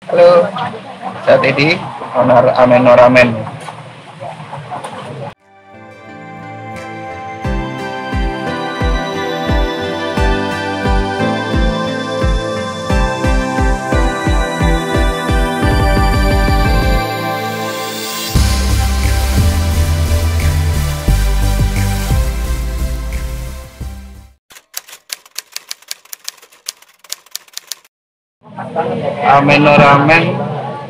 Halo, saya Teddy, owner Ameno Ramen. Ameno Ramen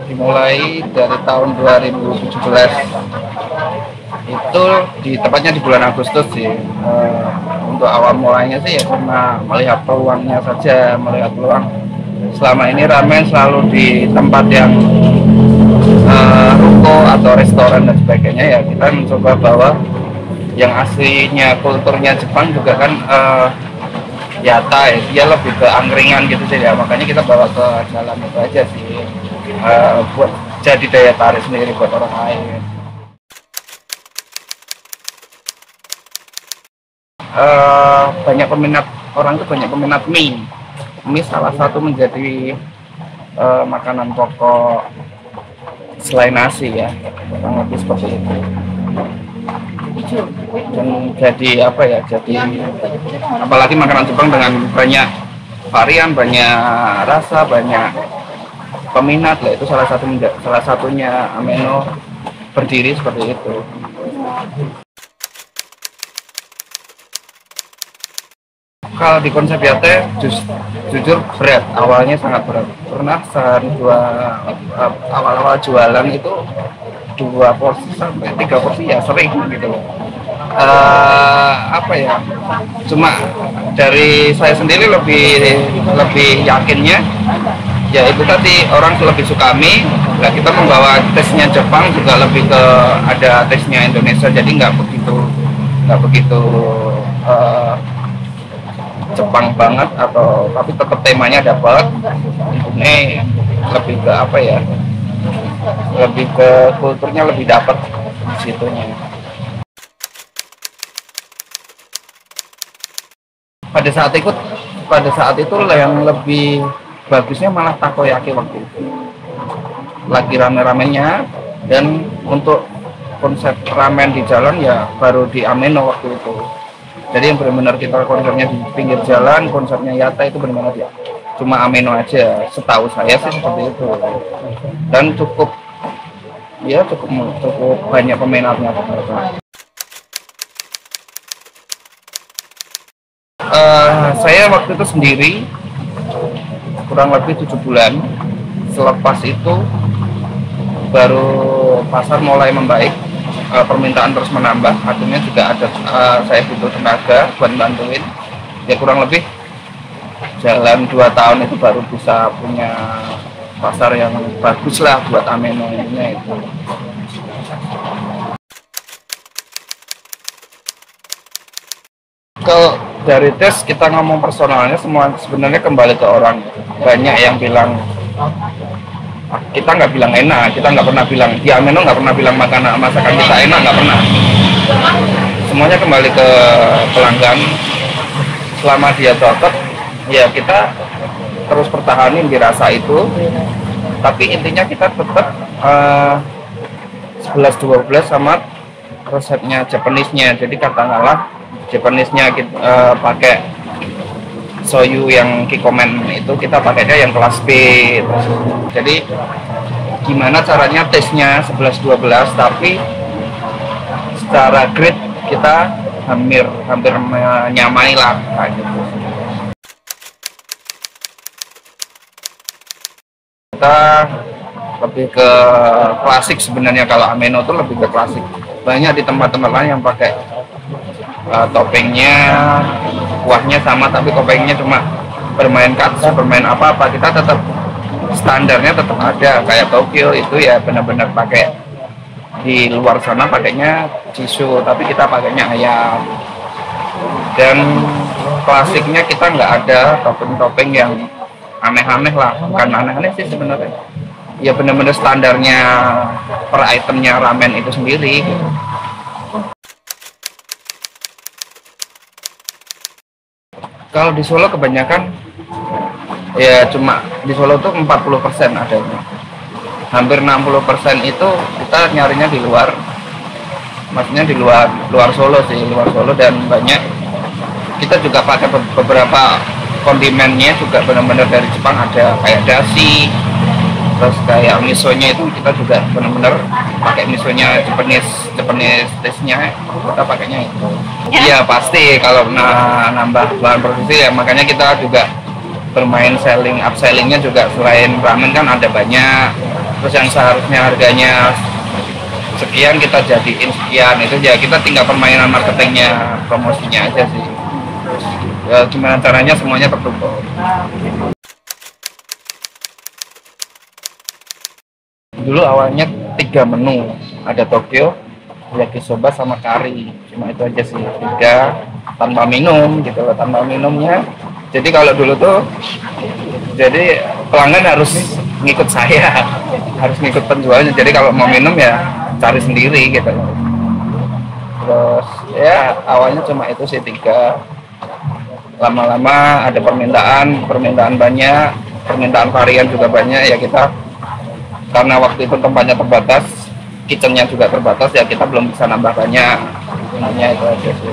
dimulai dari tahun 2017. Itu tepatnya di bulan Agustus sih. Untuk awal mulainya sih ya karena melihat peluangnya saja, melihat peluang. Selama ini ramen selalu di tempat yang ruko atau restoran dan sebagainya, ya kita mencoba bawa yang aslinya kulturnya Jepang juga kan. Yata ya, dia lebih ke angkringan gitu sih ya, makanya kita bawa ke jalan itu aja sih, buat jadi daya tarik sendiri buat orang lain. Banyak peminat orang tuh, banyak peminat mie salah satu menjadi makanan pokok selain nasi ya, kurang lebih seperti itu. Dan jadi apa ya, jadi apalagi makanan Jepang dengan banyak varian, banyak rasa, banyak peminat lah, itu salah satunya Ameno berdiri seperti itu. Kalau di konsep Yate jujur berat, awalnya sangat berat. Pernah awal-awal jualan itu 2 porsi sampai 3 porsi ya sering gitu. Apa ya, cuma dari saya sendiri lebih yakinnya ya itu tadi, orang lebih suka mie. Nah, kita membawa tesnya Jepang juga lebih ke ada tesnya Indonesia, jadi nggak begitu Jepang banget, tapi tetap temanya dapat. Ini lebih ke apa ya, lebih ke kulturnya lebih dapat di situnya. Pada saat itu yang lebih bagusnya malah takoyaki waktu itu. Lagi rame-ramenya, dan untuk konsep ramen di jalan ya baru di Ameno waktu itu. Jadi yang benar-benar kita konsepnya di pinggir jalan, konsepnya Yata itu benar-benar ya cuma Ameno aja. Setahu saya sih seperti itu. Dan cukup banyak peminatnya. Saya waktu itu sendiri kurang lebih 7 bulan. Selepas itu baru pasar mulai membaik, permintaan terus menambah, akhirnya juga ada saya butuh tenaga buat bantuin. Ya kurang lebih jalan 2 tahun itu baru bisa punya pasar yang bagus lah buat Ameno ini itu. Kalau dari tes kita ngomong personalnya, semua sebenarnya kembali ke orang. Banyak yang bilang, kita nggak bilang enak, kita nggak pernah bilang di Ameno, nggak pernah bilang masakan kita enak, nggak pernah. Semuanya kembali ke pelanggan. Selama dia cocok, ya kita terus pertahanin di rasa itu. Tapi intinya kita tetap 11-12 sama resepnya Japanese-nya. Jadi katakanlah Japanese-nya kita pakai soyu yang Kikkoman, itu kita pakainya yang kelas B. Jadi gimana caranya tesnya 11-12, tapi secara grade kita hampir menyamai lah kayak gitu. Kita lebih ke klasik sebenarnya. Kalau Ameno tuh lebih ke klasik. Banyak di tempat-tempat lain yang pakai toppingnya, kuahnya sama, tapi toppingnya cuma bermain katsu, bermain apa-apa. Kita tetap standarnya tetap ada. Kayak Tokyo itu ya benar-benar pakai, di luar sana pakainya jisoo, tapi kita pakainya ayam. Dan klasiknya kita nggak ada topping-topping yang aneh-aneh lah. Bukan aneh-aneh sih sebenarnya, ya benar-benar standarnya per itemnya ramen itu sendiri gitu. Kalau di Solo kebanyakan Ya cuma di Solo tuh 40% adanya. Hampir 60% itu kita nyarinya di luar, maksudnya di luar Solo sih, luar Solo. Dan banyak kita juga pakai beberapa kondimennya juga benar-benar dari Jepang, ada kayak dashi, terus kayak misonya itu kita juga benar-benar pakai misonya Japanese taste-nya, kita pakainya itu. Iya pasti kalau nambah bahan produksi ya, makanya kita juga bermain upsellingnya juga. Selain ramen kan ada banyak, terus yang seharusnya harganya sekian kita jadiin sekian, itu ya kita tinggal permainan marketingnya, promosinya aja sih. Ya, gimana caranya semuanya tertutup. Dulu awalnya 3 menu, ada Tokyo, yakisoba sama kari, cuma itu aja sih, 3 tanpa minum gitu loh, tanpa minumnya. Jadi kalau dulu tuh, jadi pelanggan harus ngikut saya, harus ngikut penjualnya. Jadi kalau mau minum ya cari sendiri gitu loh. Terus ya awalnya cuma itu sih 3. Lama-lama ada permintaan banyak, permintaan varian juga banyak ya. Kita karena waktu itu tempatnya terbatas, kitchennya juga terbatas ya, kita belum bisa nambah banyak. Hanya itu aja sih.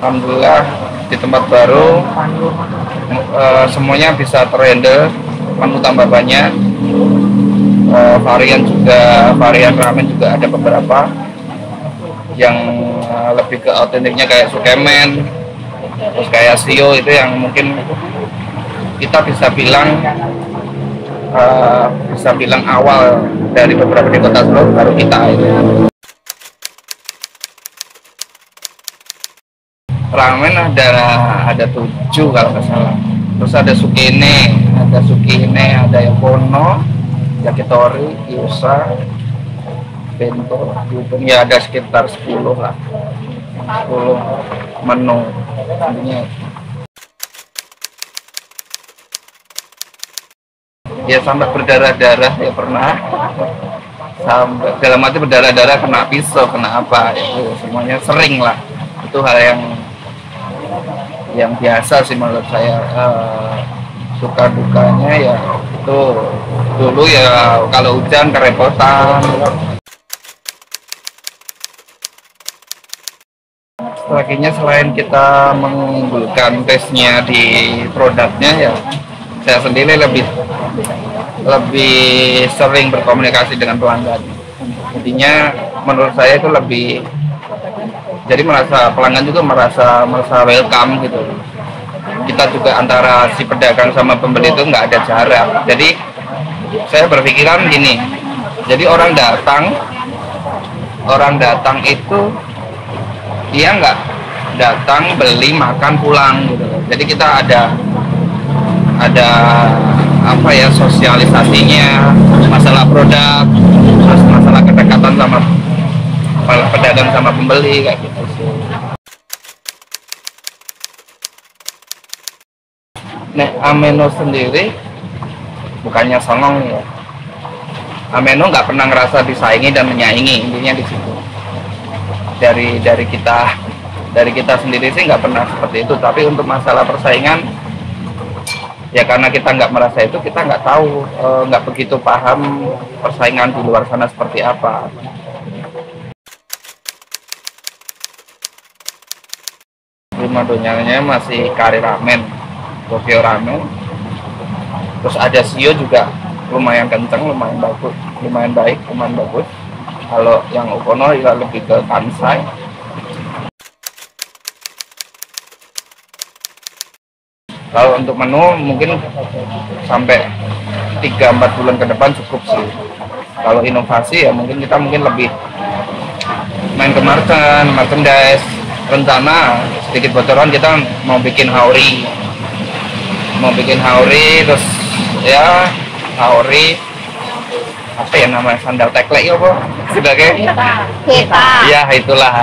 Alhamdulillah di tempat baru semuanya bisa terhandle, menu tambah banyak, varian ramen juga ada beberapa yang lebih ke autentiknya kayak sukemen, terus kayak shio, itu yang mungkin kita bisa bilang awal dari beberapa di kota Solo, baru kita itu. Ramen ada 7 kalau nggak salah. Terus ada sukine, ada yokono, yakitori, gyoza, bento, gyudon, ya ada sekitar 10 lah, 10 menu intinya. Ya sampai berdarah-darah ya pernah, sampai dalam arti berdarah-darah, kena pisau, kena apa, itu semuanya sering lah. Itu hal yang biasa sih menurut saya. Suka dukanya ya itu dulu ya, kalau hujan kerepotan. Strateginya selain kita mengunggulkan taste-nya di produknya ya, saya sendiri lebih sering berkomunikasi dengan pelanggan. Intinya menurut saya itu lebih, jadi pelanggan juga merasa welcome gitu. Kita juga antara si pedagang sama pembeli itu nggak ada jarak. Jadi saya berpikiran gini, jadi orang datang itu dia nggak datang beli makan pulang gitu. Jadi kita ada apa ya, sosialisasinya, masalah produk, terus masalah kedekatan sama pedagang sama pembeli kayak gitu sih. Nah, Ameno sendiri bukannya songong ya. Ameno nggak pernah ngerasa disaingi dan menyaingi, intinya di situ. Dari kita sendiri sih nggak pernah seperti itu. Tapi untuk masalah persaingan, ya karena kita nggak merasa itu, kita nggak tahu, nggak begitu paham persaingan di luar sana seperti apa. Prima donnanya masih kari ramen, Tokyo ramen, terus ada shio juga lumayan kenceng, lumayan baik. Kalau yang Okono ya lebih ke Kansai. Kalau untuk menu mungkin sampai 3-4 bulan ke depan cukup sih. Kalau inovasi ya mungkin kita lebih main ke merchandise. Rencana sedikit bocoran, kita mau bikin haori, terus ya haori apa ya namanya, sandal teklek ya apa sebagai kita, ya itulah